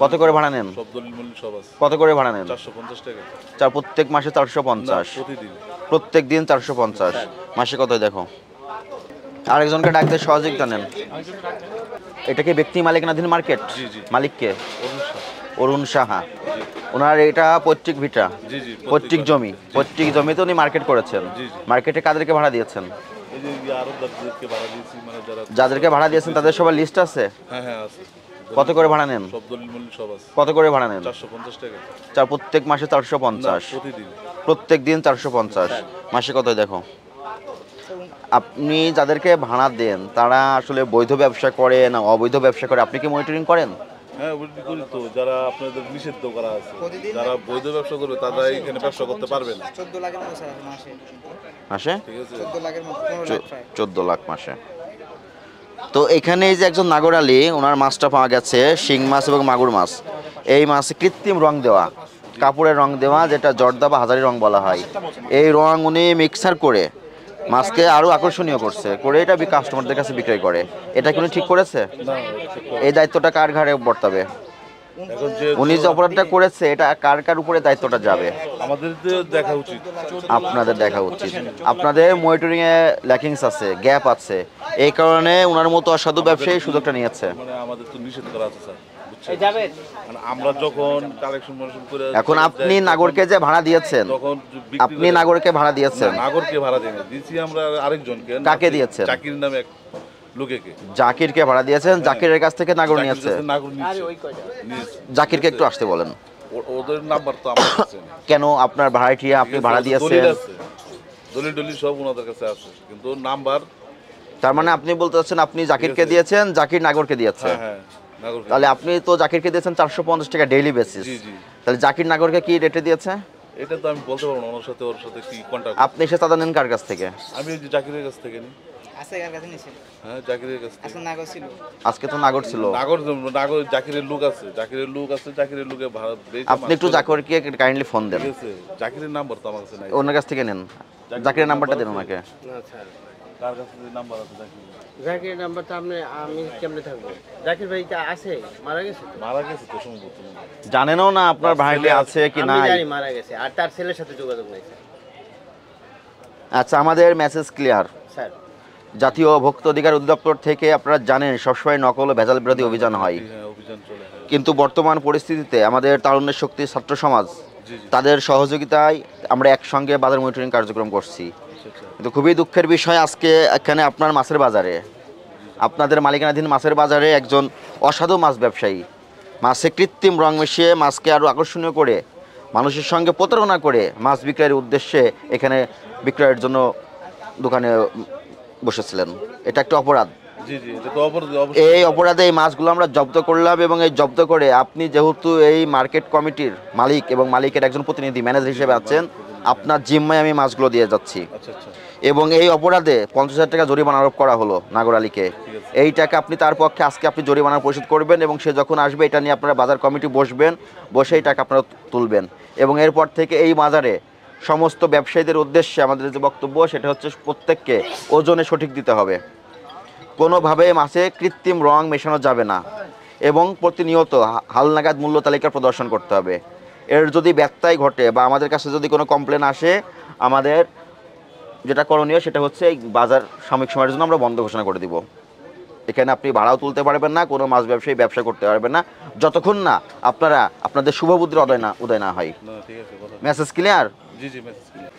কত করে ভাড়া নেন? সব দলিল মূল্য সব আছে। কত করে ভাড়া নেন? 450 টাকা। প্রত্যেক মাসে 450? প্রতিদিন। প্রত্যেক দিন 450, মাসে কত দেখো? আরেকজনকে ডাকতে সহযোগিতা নেন। এটা কি ব্যক্তি মালিকানাধীন মার্কেট? জি জি। মালিককে? অরুণ শাহ। অরুণ সাহা। ওনার এটা পৈতৃক ভিটা, জি জি। পৈতৃক জমি, পৈতৃক জমিতে উনি মার্কেট করেছেন। জি জি। মার্কেটে কাদেরকে ভাড়া দিয়েছেন? এই যে আরো যাদেরকে ভাড়া দিয়েছি, মানে যাদেরকে ভাড়া দিয়েছেন তাদের সবার লিস্ট আছে? হ্যাঁ হ্যাঁ আছে। কত করে ভাড়া নেন? সব দলিল মূল্য সব আছে। কত করে ভাড়া নেন? 450 টাকা। প্রত্যেক মাসে 450? প্রতিদিন। প্রত্যেক দিন 450, মাসে কত দেখো? আপনি যাদেরকে ভাড়া দেন তারা আসলে বৈধ ব্যবসা করে না অবৈধ ব্যবসা করে, আপনি কি মনিটরিং করেন? হ্যাঁ ওইটি করি তো। যারা আপনাদের নিষিদ্ধ করা আছে, যারা বৈধ ব্যবসা করবে তারা এখানে ব্যবসা করতে পারবে না। 14 লাখের মতো স্যার মাসে। মাসে? ঠিক আছে। 14 লাখের মতো, 15 লাখ প্রায়। 14 লাখ মাসে। তো এখানে এই যে একজন নাগর আলী, ওনার মাছটা পাওয়া গেছে শিং মাছ এবং মাগুর মাছ। এই মাছে কৃত্রিম রং দেওয়া, কাপড়ের রং দেওয়া, যেটা জর্দা বা হাজারি রং বলা হয়। এই রং উনি মিক্সার করে মাছকে আরও আকর্ষণীয় করছে, করে এটা কাস্টমারদের কাছে বিক্রয় করে। এটা কি উনি ঠিক করেছে? এই দায়িত্বটা কার ঘাড়ে বর্তাবে? এখন যে উনি যে অপরাধটা করেছে এটা কার কার উপরে দায়িত্বটা যাবে? আমাদের তো দেখা উচিত। আপনাদের দেখা উচিত। আপনাদের মনিটরিং এ ল্যাকিংস আছে, গ্যাপ আছে, এই কারণে ওনার মতো অসাধু ব্যবসায়ী সুযোগটা নিয়েছে। মানে আমাদের তো নিষেধ করা আছে স্যার, বুঝছেন? মানে আমরা যখন কালেকশন করে এখন আপনি নাগরকে যে ভাড়া দিয়েছেন, তখন আপনি নাগরকে ভাড়া দিয়েছেন? নাগরকে ভাড়া দেন দিয়েছি আমরা আরেকজনকে। কাকে দিয়েছেন? জাকির নামে এক লোকেকে। জাকিরকে ভাড়া দিয়েছেন, জাকিরের কাছ থেকে নাগর নিয়েছে। নাগর নিয়েছে। জাকিরকে একটু আসতে বলেন। ওদের নাম্বার তো আমার কাছে নেই। কেন আপনার ভাড়াটিয়া আপনি ভাড়া দিয়েছেন? দলিল আছে, দলিল সব ওনাদের কাছে আছে, কিন্তু নাম্বার। তার মানে আপনি বলতে চাচ্ছেন আপনি জাকিরকে দিয়েছেন, জাকির নাগরকে দিয়েছে। হ্যাঁ নাগর। তাহলে আপনি তো জাকিরকে দিয়েছেন 450 টাকা ডেইলি বেসিস। জি জি। তাহলে জাকির নাগরকে কি রেটে দিয়েছে? এটা তো আমি বলতে পারবো না, ওর সাথে কি কন্টাক্ট। আপনি এসে চাঁদা নেন কার কাছ থেকে? আমি ওই যে জাকিরের কাছ থেকে নিই। আছে কার কাছে নিছেন? হ্যাঁ জাকিরের কাছ থেকে। আজকে নাগর ছিল। আজকে তো নাগর ছিল। নাগর জাকিরের লোক আছে, জাকিরের লোকে ভাড়া দিয়েছে। আপনি একটু জাকিরকে কাইন্ডলি ফোন দেন। ঠিক আছে, জাকিরের নাম্বার তো আমার কাছে নাই। ওনার কাছ থেকে নেন, জাকিরের নাম্বারটা দেন ওনাকে। না স্যার, কার কাছে নাম্বার আছে জাকির? জাকিরের নাম্বারটা আমি কেমনে থাকবো? জাকির ভাই আছে, মারা গেছে তো? মারা গেছে তো সম্ভবত। জানেনও না আপনার ভাইটি আছে কি আমি নাই? জানি মারা গেছে, আর তার ছেলের সাথে যোগাযোগ নেই স্যার। আচ্ছা, আমাদের মেসেজ ক্লিয়ার। স্যার জাতীয় ভোক্তা অধিকার অধিদপ্তর থেকে আপনারা জানেন সবসময় নকল ও ভেজাল বিরোধী অভিযান হয়, হ্যাঁ অভিযান চলে। কিন্তু বর্তমান পরিস্থিতিতে আমাদের তারুণ্যের শক্তি ছাত্র সমাজ, জি জি। তাদের সহযোগিতায় আমরা একসঙ্গে বাজার মনিটরিং কার্যক্রম করছি। কিন্তু খুবই দুঃখের বিষয়, আজকে এখানে আপনার মাছের বাজারে, আপনাদের মালিকানাধীন মাছের বাজারে একজন অসাধু মাছ ব্যবসায়ী মাছে কৃত্রিম রং মিশিয়ে মাছকে আরও আকর্ষণীয় করে মানুষের সঙ্গে প্রতারণা করে মাছ বিক্রয়ের উদ্দেশ্যে এখানে বিক্রয়ের জন্য দোকানে বসেছিলেন। এটা একটা অপরাধ। জি জি, এটা তো এই অপরাধে এই মাছগুলো আমরা জব্দ করলাম, এবং এই জব্দ করে আপনি যেহেতু এই মার্কেট কমিটির মালিক এবং মালিকের একজন প্রতিনিধি ম্যানেজার হিসেবে আছেন, আপনার জিম্মায় আমি মাছগুলো দিয়ে যাচ্ছি। আচ্ছা আচ্ছা। এবং এই অপরাধে 50,000 টাকা জরিমানা আরোপ করা হলো নাগর আলীকে। এই টাকা আপনি তার পক্ষে আজকে আপনি জরিমানা পরিশোধ করবেন, এবং সে যখন আসবে এটা নিয়ে আপনারা বাজার কমিটি বসবেন, বসে এই টাকা আপনারা তুলবেন। এবং এরপর থেকে এই বাজারে সমস্ত ব্যবসায়ীদের উদ্দেশ্যে আমাদের যে বক্তব্য সেটা হচ্ছে প্রত্যেককে ওজনে সঠিক দিতে হবে, কোনোভাবে মাছে কৃত্রিম রং মেশানো যাবে না, এবং প্রতিনিয়ত হালনাগাদ মূল্য তালিকা প্রদর্শন করতে হবে। এর যদি ব্যত্যয় ঘটে বা আমাদের কাছে যদি কোনো কমপ্লেন আসে, আমাদের যেটা করণীয় সেটা হচ্ছে এই বাজার সাময়িক সময়ের জন্য আমরা বন্ধ ঘোষণা করে দিব। এখানে আপনি ভাড়াও তুলতে পারবেন না, কোনো মাছ ব্যবসায়ী ব্যবসা করতে পারবেন না, যতক্ষণ না আপনারা আপনাদের শুভবুদ্ধির উদয় না হয়। ঠিক আছে। Message clear? জি জি, মেসেজ ক্লিয়ার।